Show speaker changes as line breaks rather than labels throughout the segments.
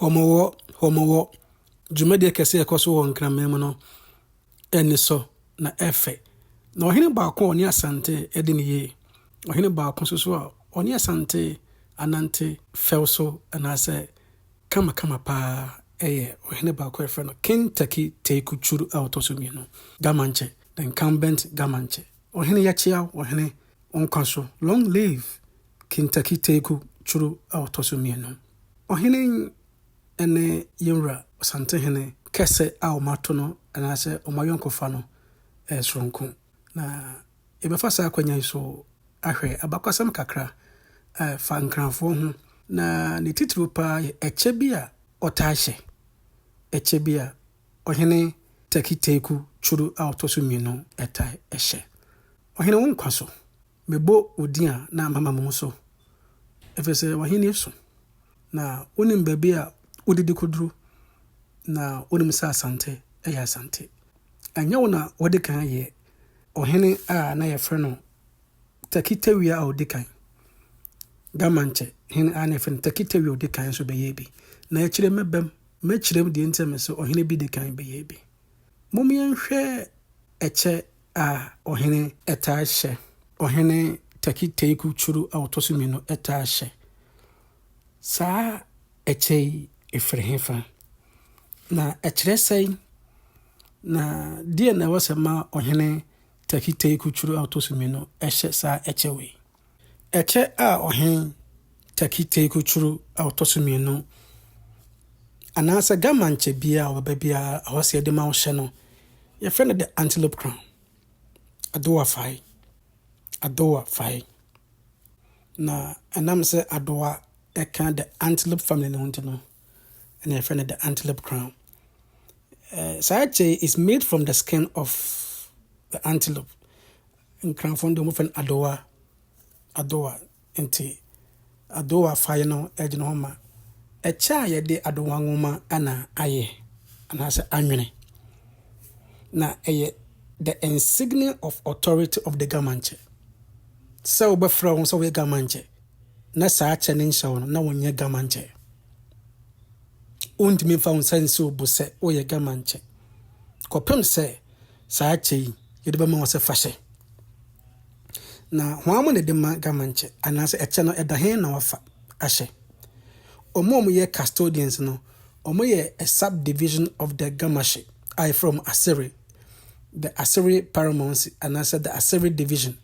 Homowo dwumade kese ekoso won kramem no eni so na efe na ohene baako oni asante edi ne ye ohene baako so a oni asante anante felso anase kama pa ohene baako efe no Kentucky take churu autosumi no Ga Mantse, the incumbent Ga Mantse ohene yachia ohene onkanso long live Kentucky take churu autosumi no ohene ene yimra Asantehene kese a omato no anase omayonkofa no esronko na ebefa sa kwanya so ahwe abakwasam kakra fa nkranfo ho na ne titiri pa eche bia otahye eche bia ohene takiteku churu autosumi no etai ehye ohene wonkwaso mebo odia na mama mu so efese ohene so na onim baby a odidi koduru na onim sa asante asante anya wona wode kan ye ohene a na ye frɛ no takitawia a odi kan Ga Mantse hen a na frɛ no takitawia odi kan so beye bi na ya kyerɛ mebam mɛkyerɛm de ntem so ohene bi de kan beye bi momien hwɛ eche a ohene eta hye ohene takiteku churu autosumi no eta hye sa eche efrehefa na ekyerɛsɛn na die na wasema ohene takiteku churu autosumi no ehye sa echewe eche a ohene takiteku churu autosumi no anasa Ga Mantse bia obabia awase de ma wo hye no ye frɛ no the antelope crown adowa fai na anam se adowa eka the antelope family no ntino and ye frɛ no the antelope crown. Sache is made from the skin of the antelope. In Cranfondo Mufen Adowa enti Adowa fire no ejinoma. A cha ye de Adowa ngoma ana aye and has anwene. Na the insignia of authority of the Ga Mantse. So befra so we Ga Mantse. Na sache ninshaw na wonye Ga Mantse. Und mi fa unsense obuse oye Ga Mantse kopem se saache yede bema wose fashe na hwamu ne de ma Ga Mantse anase eche no edahen na wafa ahye omo ye custodians no omo ye a subdivision of the Gamashi I from Assyria the Assyria paramountcy anase the Assyria division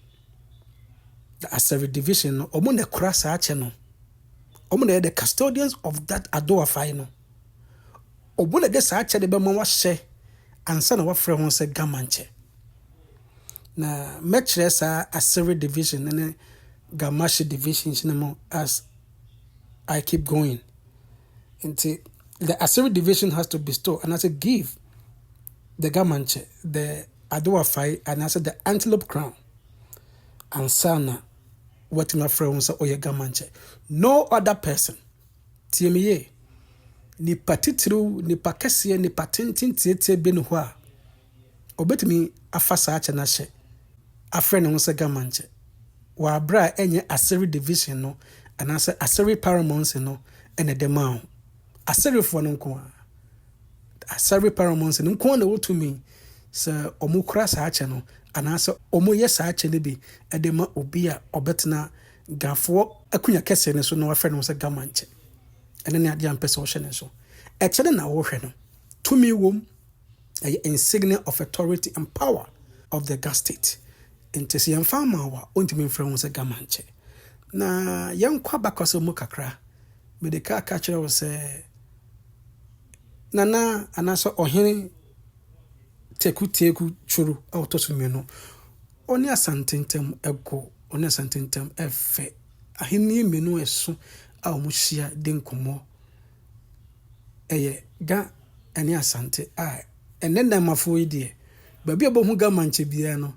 no omo ne kura saache no omo ne the custodians of that Adowa fire no obule de sa ache de be ma wa hye ansa na wa frɛ ho se Ga Mantse na mekyerɛ sa Assyria division and Gamashi division chinemo as I keep going until the Assyria division has to bestow and as a give the Ga Mantse the Adowa fai and as the antelope crown ansa na what na frɛ ho se oye Ga Mantse no other person tiemiye ni patitru ni pakese ni patentin tietie be no ho a obetimi afasa ache na hye afre ne ho se Ga Mantse wa bra enye Assyria division no anase Assyria paramountcy no ene de ma Assyria fo no nko Assyria paramountcy no nko na wotumi se omukura sa ache no anase omoye sa ache ne bi ede ma obi a obetena gafo akunya kese ne so no afre ne ho se Ga Mantse and then the ampesa ocean so. Actually, na wohwe no. To me, wom a insignia of authority and power of the Ga state. Into si yamfama wa ontimi mfrɛ ho se Ga Mantse. Na yankwa bakoso mu kakra. Me de ka kyerɛ wo se nana anaso ohene teku churu autosumi no. Oni asantentem ego, oni asantentem efe. Ahini menu eso a omuhia de nkomo Ga ene asante a enenda mafo yidie baabi obohu Ga Mantse bia no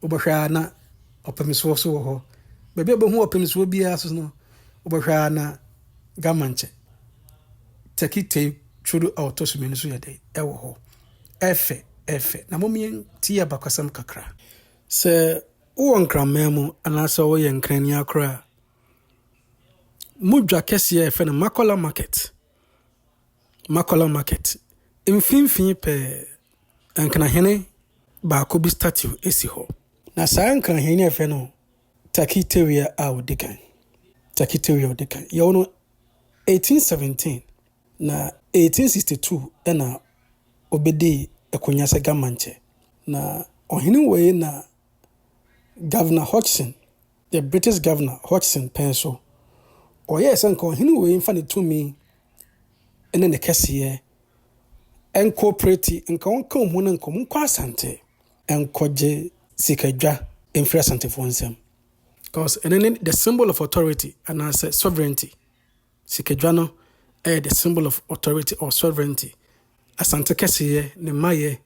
obahwa na opemiso so ho baabi obohu opemiso bia so no obahwa na Ga Mantse takite churu autosumi no so yede ewo ho efe na momien tia bakwasam kakra se wo nkramemu anasa wo ye nkrani akra mudwa kɛseɛ ɛfɛ no Makola market mfimfini pɛɛ nkanahene baako bi statue esi hɔ na saa nkanahene ɛfɛ no Takiteria a ɔdi kan yɛwɔ no 1817 na 1862 ɛna obedi akonya sɛ Ga Mantse na ɔhene wei na Governor Hodgson, the British Governor Hodgson pɛn so ɔyɛ sɛ nka ɔhene wei mfa ne tumi ɛne ne kɛseɛ ɛncooperative nka wɔnka ɔmo no nka ɔmo nkɔ asante ɛnkɔgye sikadwa ɛmfiri asantefoɔ nsɛm because ɛne the symbol of authority anaasɛ sovereignty sikadwa no ɛyɛ the symbol of authority or sovereignty asante kɛseɛ ne mayɛ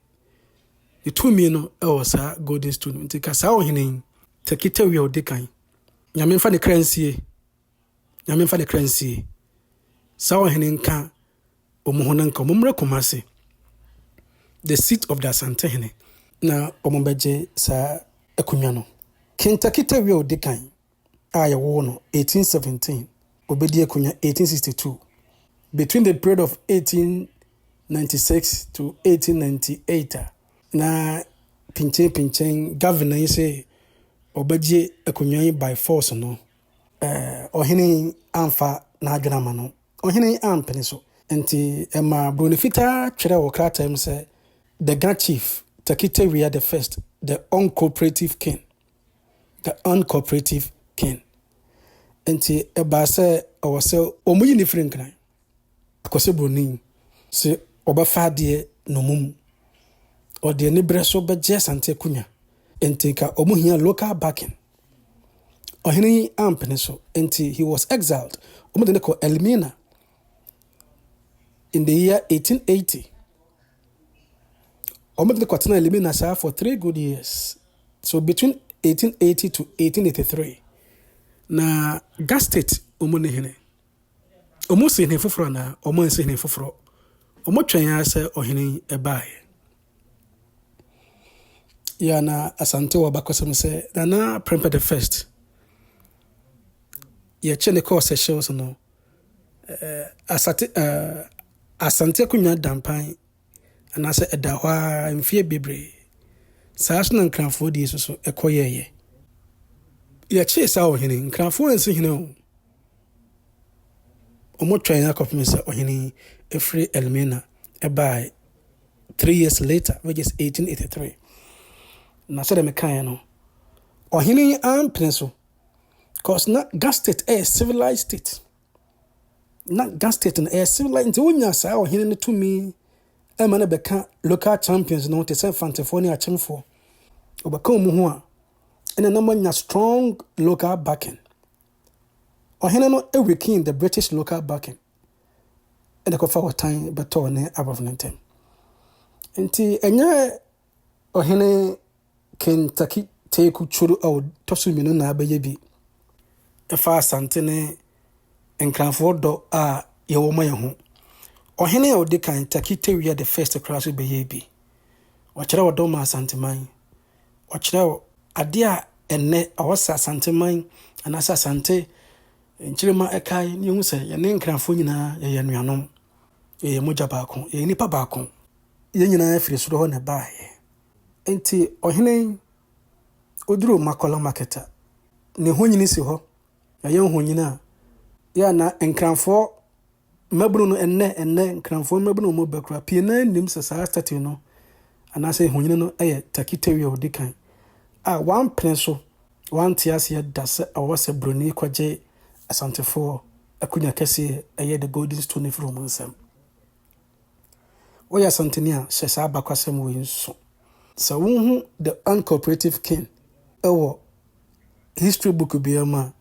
ne tumi no ɛwɔ saa golden stool no nti ka saa ɔhene yi Takiteria ɔdi kan nyame mfa ne kra nsie saa ɔhene nka ɔmo ho no nka ɔmo mmrɛ Kumase the seat of the Asantehene na ɔmo bɛgye saa akonya no King Takiteria ɔdi kan a yɛwɔ no 1817 obedi akonya 1862 between the period of 1896 to 1898 na pinchen governor yi sɛ ɔbɛgye akonya yi by force no ɔhene amfa n'adwene ama no ɔhene ampene so nti ɛma Broni fitaa twerɛ wɔ krataa mu sɛ the Ga chief Takiteria the first the uncooperative king nti ɛbaa sɛ ɔwɔ sɛ ɔmo yi ne firi nkran akɔsɛ Broni sɛ ɔbɛfa adeɛ nomum ɔde ne brɛ so bɛgye asante akonya nti ka ɔmo hia local backing ɔhene yi ampene so nti he was exiled ɔmo de ne kɔ Elmina in the year 1880 ɔmo de ne kɔ tena Elmina saa for 3 good years so between 1880 to 1883 na Ga state ɔmo ne hene ɔmo si hene foforɔ na ɔmo nsi hene foforɔ ɔmo twɛn ya sɛ ɔhene yi ɛbaeɛ ya na asante wɔ bakɔsɛm sɛ Nana Prempeh the first yɛkyɛ ne kɔɔ sessions no asante akonya dampan anaasɛ ɛda hɔ a mfeɛ bebree saa so na nkrafoɔ die so ɛkɔyɛɛyɛ yɛkyee saa ɔhene nkrafoɔ ansi hene o ɔmo twɛn akɔpem sɛ ɔhene ɛfiri Elmina ɛbae 3 years later which is 1883 na sɛ dɛ mekaeɛ no ɔhene yi ampene so because na Ga state ɛyɛ civilized state na Ga state no ɛyɛ civilized nti wonya saa ɔhene no tumi ɛma no bɛka local champions no te sɛ fantefoɔ ne akyemfoɔ ɔbɛka ɔmo ho a ɛna na manya strong local backing ɔhene no ɛweaken the British local backing ɛna kɔfa wɔtan bɛtɔɔ ne abɔfo no ntɛm nti ɛnyɛ ɔhene King Takiteria twuru a ɔtɔ so mmienu na abɛyɛ bi ɛfa asante ne nkrafoɔ dɔ a yɛwɔ ma yɛn ho ɔhene a ɔdi kan Takiteria the first koraa so bɛyɛ bi ɔkyerɛ ɔdɔ ma asanteman ɔkyerɛ adeɛ a ɛnnɛ awɔ sɛ asanteman anaasɛ asante nkyirima ɛkae ne yɛhu sɛ yɛne nkrafoɔ nyinaa yɛyɛ nuanom yɛyɛ mogya baako yɛyɛ nipa baako yɛn nyinaa firi soro hɔ na ɛbaeɛ nti ɔhene oduro Makola market a ne ho nyini si hɔ yɛyɛ ho nyina a yɛ na nkranfoɔ mabunu no ɛnnɛ nkranfoɔ mabunu mo bakura pie na nim sɛ saa statue no anaasɛ ho nyini no ɛyɛ Takiteria odi kan a wampene so wante aseɛ da sɛ ɔwɔ sɛ Broni kɔgye asantefoɔ akonya kɛseɛ ɛyɛ the golden stone from nsɛm woyɛ asanteni a hyɛ saa bakwasɛm wɔ nso sɛ wohu the uncooperative king ɛwɔ history book biama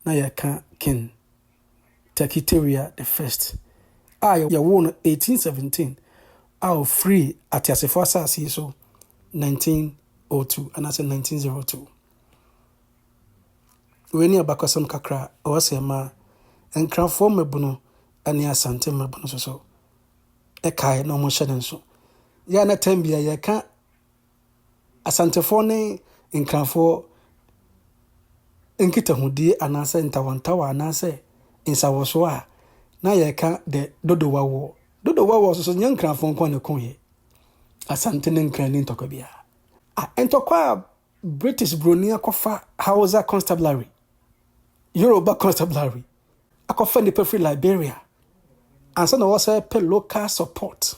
na yɛka King Takiteria the first a yɛwɔ no 1817 a free atiasefoɔ asase yi so 1902 anaasɛ 1902 wani abakwasɛm kakra ɔwɔ sɛ ma nkrafoɔ mabuno ne asante mabuno so ɛkae na ɔmo hyɛ ne nso yɛ na time bia yɛka asantefoɔ ne nkrafoɔ nkitahudie anaasɛ ntawantawa anaasɛ nsawoso a na yɛka the dodowa war. Dodowa war so nya nkranfo nko ne ko ye. Asante ne nkran ni ntokwa bia. Entokwa British Broni akofa Hausa Constabulary, Yoruba Constabulary, akofa nipa free Liberia. And so there was a local support.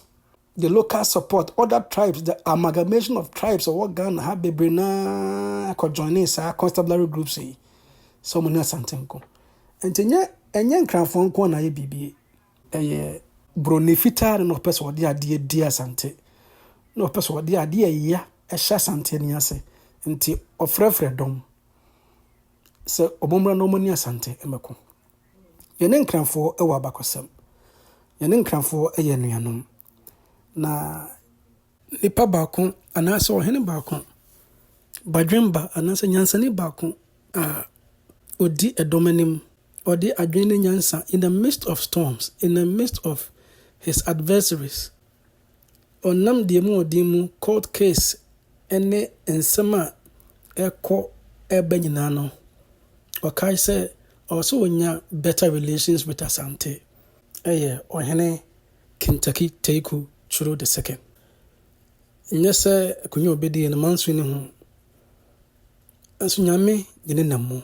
The local support, other tribes, the amalgamation of tribes of what Ghana have been could join in constabulary groups. So many Asantenko. And enye nkranfo nko na ye bibi eye broni fita no pese wode ade di Asante. No pese wode ade ya ehya Asante ni ase. Nti ofrefre dom. Se obomra no mani Asante emeko. Ye ne nkranfo ewa abakosem. Ye ne nkranfo eye nuanom. Na nipa baako anase ohene baako badwemba anase nyansani baako odi edomanim odi adwene nyansa in the midst of storms, in the midst of his adversaries. Onam de mu odi mu court case ene ensema eko ebanyina no okai se also wonya better relations with Asante. Ohene Kentucky Teku Churo the second. Nyese kunyo obedi na manso ni ho. Anso nyame de ne nammo.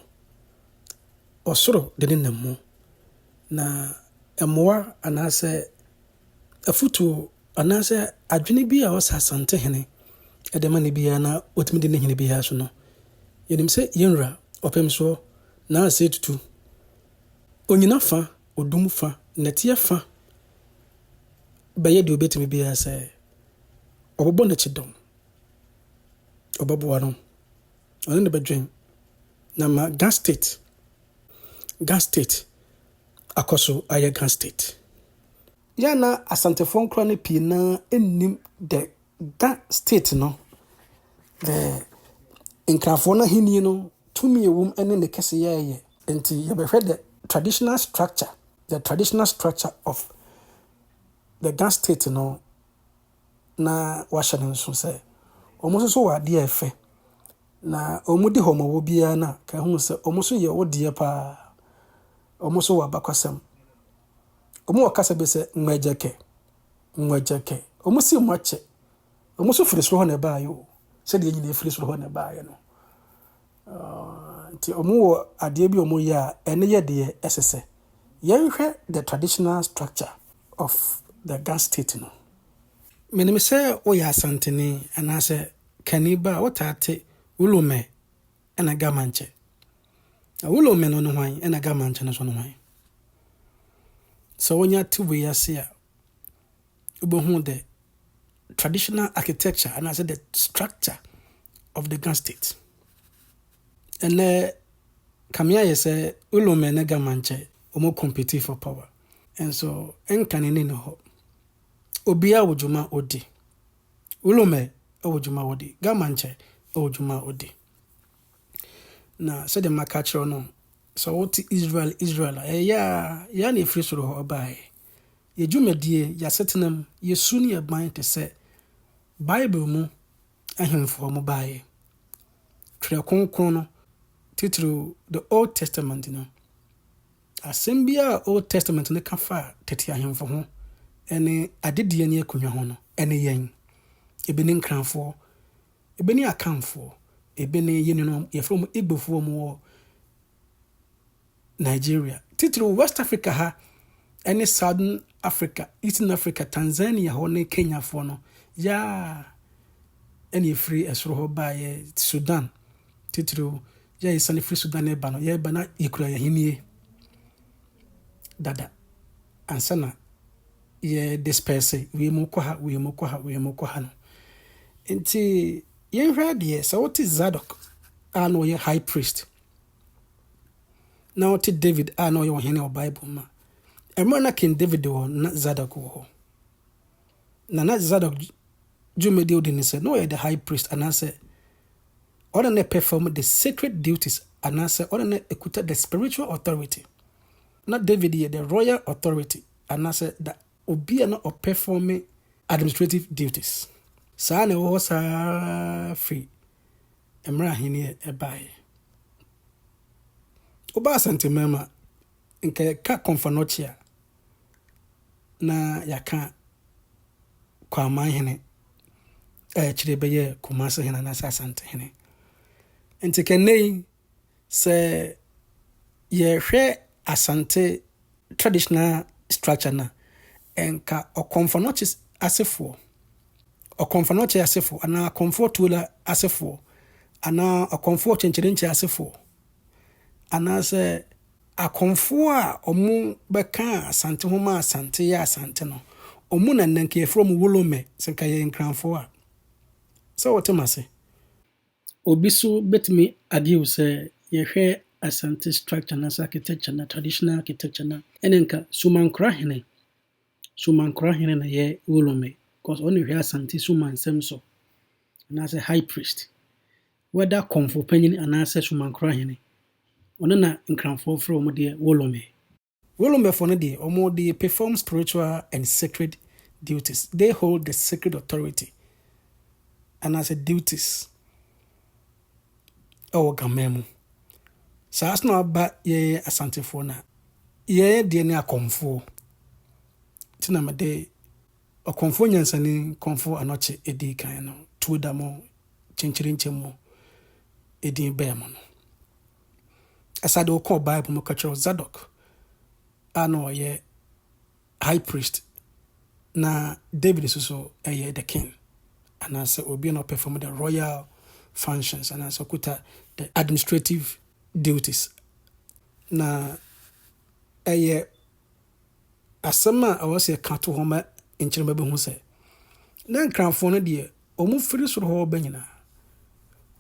Osoro de ne nammo. Na emoa anase afutu anase adwene bi a osa Asantehene edema ne bia na otimi de ne hene bia so no. Yenim se yenra opem so na ase tutu. Onyina fa, odum fa, netie fa. Baye de obetimi bia se obobo na chidom. Obobo no. Ono ne bedwen. Na ma Gas State akoso aye Gas State. Yana Asantefo nkra ne pi na ennim de Gas State no. The nkrafo na hini no tumi ewum ene ne kese ye. Enti ye be the traditional structure of the Gas State no na washanen so say omo so wa de efe na omo di Homowo bia na ka hu se omo so ye wodie pa omo so wa bakwasem omo wakasa be se nwajeke omo si mwache omo so firi so ho na ba yo se de nyine firi so ho na ba ye no ti omo wo ade bi omo ya ene ye de esese yenhwe the traditional structure of the Gas State no. Menim se oya Asantene anase kaniba wotate ulome ena Ga Mantse. Ulome no hwan ena Ga Mantse no so no hwan. So wonya tuwe yase a ubohu the traditional architecture anase the structure of the Gas State. And kamia yese ulome na Ga Mantse omo compete for power. And so enkanene no ho. Obia wojuma odi. Ulome wojuma odi. Ga Mantse wojuma odi. Na se de makachro no. So what Israel ya na free soro ho bae. Ye dwumadie ya setenam ye suni e ban te se Bible mu ahemfo mu bae. Twerɛ kronkron no titru the Old Testament no. Asembia Old Testament ne kafa tete ahemfo ho. Ene adedie ne akunwa ho no ene yen ebeni nkranfo ebeni akamfo ebeni yenunom yefrom igbofo mu Nigeria titru West Africa ha ene Southern Africa, Eastern Africa, Tanzania ho ne Kenya fo no ya ene free esro ho ba ye Sudan titru ya isane free Sudan e ba no ye ba na ikura ya hinie dada ansana ye disperse we mu kwa ha no enti ye hwa de so what is Zadok no ye high priest now what David no ye hene o Bible ma emma na King David wo na Zadok wo na Zadok jumedi odini say no ye the high priest and say order na perform the sacred duties and say order na ekuta the spiritual authority. Not David ye the royal authority and say that obia na performing administrative duties. Sa na wo sa free emra hini e bae. Oba Asante mema nke ka konfanochia na yaka kwa manhene chire beye Kumasi hene na Asantehene. Nti kenei se ye hwe Asante traditional structure na enka okonfanochis asefo okonfanochi asefo ana komfortula asefo ana okonfo chenchirenche asefo ana se akonfo a omu beka asante homa asante ya asante no omu na nanke from wolome senka ye nkranfo a so wotemase obi so betimi agiu se ye hwe asante structure na architecture na traditional architecture na enenka sumankra hene na ye wolome because only hwe asante sumansem so na say high priest whether komfo panyin ana say sumankra hene ono na nkranfo fro mo de wolome for no de omo de perform spiritual and sacred duties. They hold the sacred authority and as a duties Ga Memu. Sa asno ba ye asantefo na ye de ne akomfo tina me de akomfo nyansani komfo anoche edi kan no tuda mo chenchirinche mo edi be mo no asade o call Bible mo kachro Zadok ano ye high priest na David so the king and as obi no perform the royal functions and as okuta the administrative duties na asema awase kato homa enkyerema be hu se na nkranfo no de omu firi soro ho banyina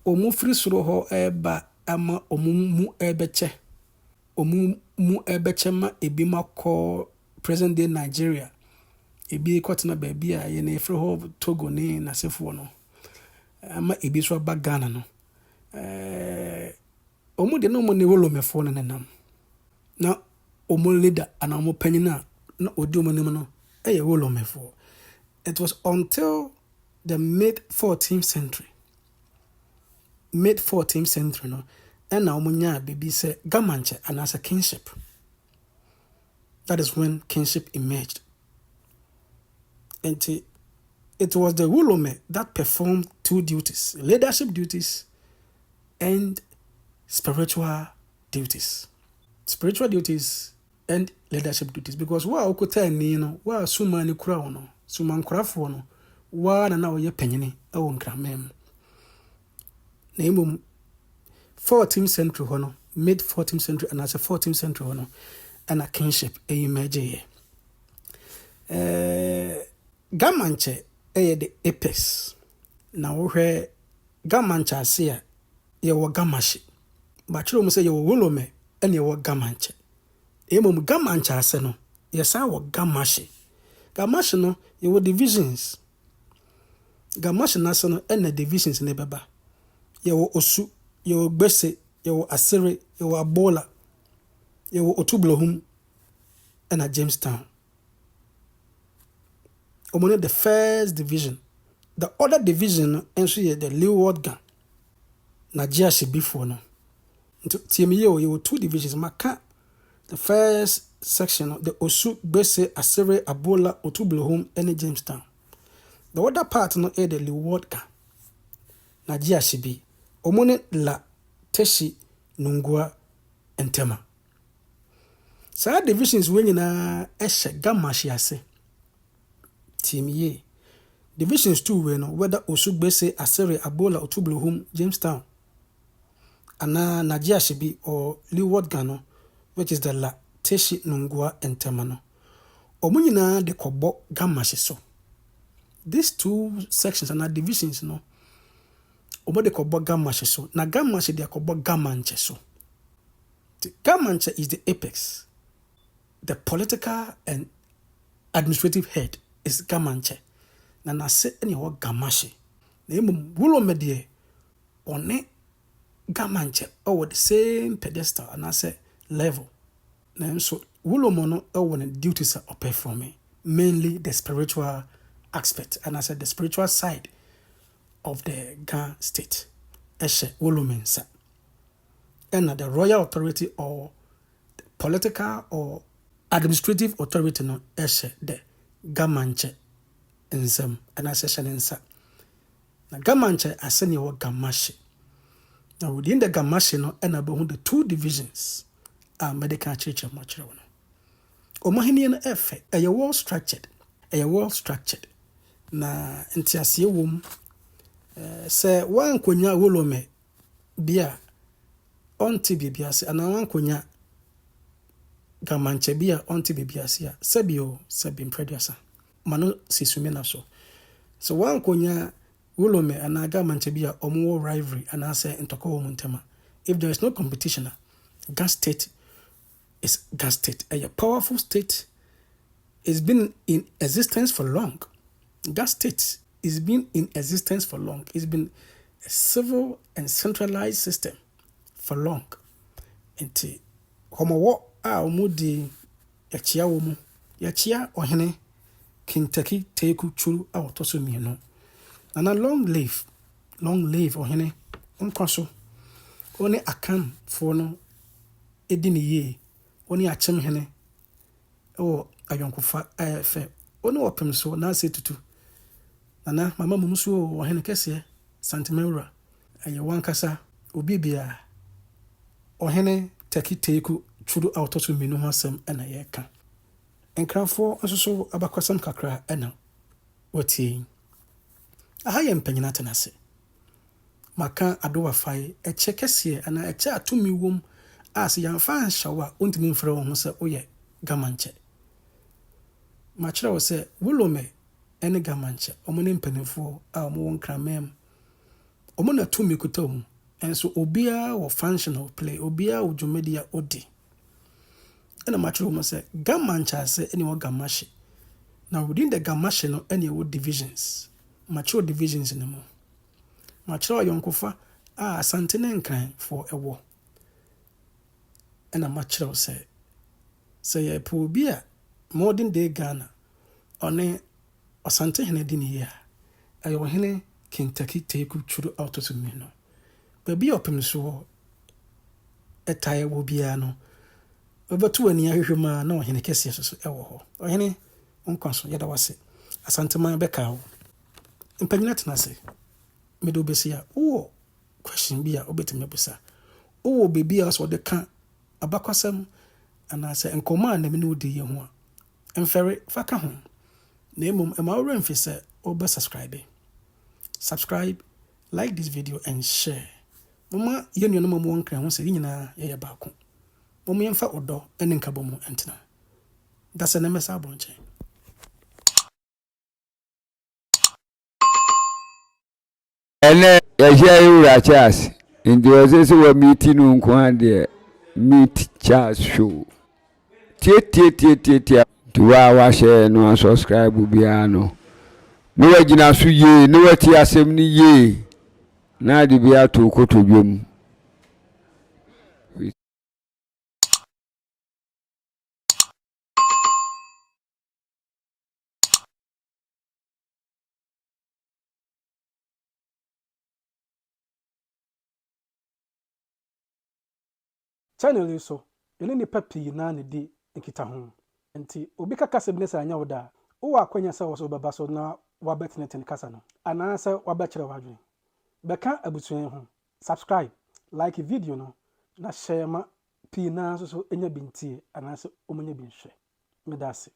omu firi soro ho eba ama omu mu ebeche omu mu ebeche ma ebi makọ present day Nigeria ebi kwatena baabi a ye na efre ho Togo ne nasefo no ama ebi so ba Ghana no omu de no mo ne wolomefo no nenam na omu leader ana omu panyina na odi omu nim no wolomefo. It was until the mid 14th century no and now munya baby say Ga Mantse and as a kingship. That is when kingship emerged. And it was the Wolome that performed two duties, leadership duties and spiritual duties. Spiritual duties and leadership duties. Because wa okuta ni no, wa suma ni kura ono, suma nkurafo no, wa na oye penyini ewo nkramem. Na imum 14th century hono, mid 14th century and as a 14th century hono, and a kingship emerge. Ga Mantse the apex. Na wohwe Ga Mantse ase a ye wo Gamashi. Ba chiro mu se ye wo Wolome ene ye wo Ga Mantse. Emom Ga Mantse ase no ye sa wo Gamashi. Gamashi no ye wo divisions. Gamashi na ase no ene divisions ne beba. Ye wo osu, ye wo gbese, ye wo asere, ye wo abola, ye wo otufuo ena Jamestown. Omone the first division. The other division enso ye the Leeward Ga na Jiashi before no. Tiemi ye wo two divisions maka. The first section the Osu, Gbese, Asere, Abola, Otufuo ene Jamestown. The other part no the Leeward Ga na Jiashi bi. Omone la Teshi Nungua Entema. Sa divisions we nyina ehye Gamashi ase. Tiemiye. Divisions 2 we no whether Osu, Gbese, Asere, Abola, Otufuo, Jamestown. Ana Najiashi bi or Leeward Ga no which is the la Teshi Nungua Entema no. Omo nyina de kobo Gamashi so. These two sections and divisions no omo de kobo Gamashi so. Na Gamashi de kobo Ga Mantse so. Ga Mantse is the apex. The political and administrative head is Ga Mantse. Na nase ene wo Gamashi. Na emum Wolome de one Ga Mantse over the same pedestal and say level. Na so Wolome no over the duties are performing mainly the spiritual aspect and I said the spiritual side of the Ga state. Eshe Wolome nsa. And the royal authority or political or administrative authority no ɛhyɛ the Ga Mantse nsɛm ɛna ɛhyɛ ne nsa. Na Ga Mantse ase ne wɔ Ga Mantse. Now within the Ga Mantse no ɛna bɛhu the two divisions a medical kyerɛkyerɛ mu akyerɛ no. Ɔmahene no ɛfɛ ɛyɛ well structured. Ɛyɛ well structured. Na ntiaseɛ wɔ mu sɛ wankonya wolome bia ɔnte biribi ase anaa wankonya Ga Mantse bia ɔnte biribi ase a sɛbi mprɛduasa ma no sisumi na so. So wankonya wolome anaa Ga Mantse bia ɔmo rivalry anaa sɛ ntɔkɔ wɔ mu ntɛm a, if there is no competition, Ga State is Ga State. A powerful state. It's been in existence for long. Ga State is been in existence for long. It's been a civil and centralized system for long. Nti Homowo a omudi yachia womu. Yachia ohene Kentucky teku churu a otoso mieno. Nana long live ohene unkwaso. One akam fono edini ye. One achem hene. O ayonkofa ayefe. One wapem so na se tutu. Nana mama mumusu ohene kese santimewura. Aye wankasa obi bia ohene teku churu autotu minu hasem ena yeka. Enkrafo nsoso abakwasam kakra ena wati. Aha ye mpanyina tenase. Maka adowa fai eche kese ana eche atumi wom as yamfa shawa ontimi mfre wo ho se oye Ga Mantse. Machira wo se wolome ene Ga Mantse omone mpanefo a omo won kramem omo na tumi kutom enso obia wo functional play obia wo dwomedia odi ena machiro mo se Ga Mantse ase ene wo Ga Mantse. Now within the Ga Mantse no ene wo divisions machiro divisions ne mo machiro yonkofa a asantene nkran for ewo ena machiro se ye po bia modern day Ghana one Asantehene dini ya ayo hene Kentucky teku churu autotu mino baby opem so etaye wo bia no obatu ani ahwehwema na ohene kese so ewo ho ohene onkwaso yeda wase asantema beka wo mpanyina tenase medo besia wo question bia obetime busa wo baby a so de ka abakwasam anase enkoma na me no di ye ho a emfere faka ho na emom emawre mfise oba subscribe, like this video and share. Mama yenyo no mo nkran ho se nyina ye baako. Mama yemfa odo ene nkabomu entena. That's an message bonche.
Ene ya ura Charles. Ndio sisi wa meeting nko ande meet Charles show. Tie. Tuwa share no subscribe bia no. No wagina so ye, no wati asem ni ye. Na di bia to kotodwom.
Channel so ene ni papi na ne di nkita ho. Nti obi kaka sebnesa anya woda wo akwanya se wo so baba so na wabetneten kasa no ana se wabekere wadwen beka abusuen ho subscribe like video no na share ma pi na so enya bintie ana se omunya binhwe medase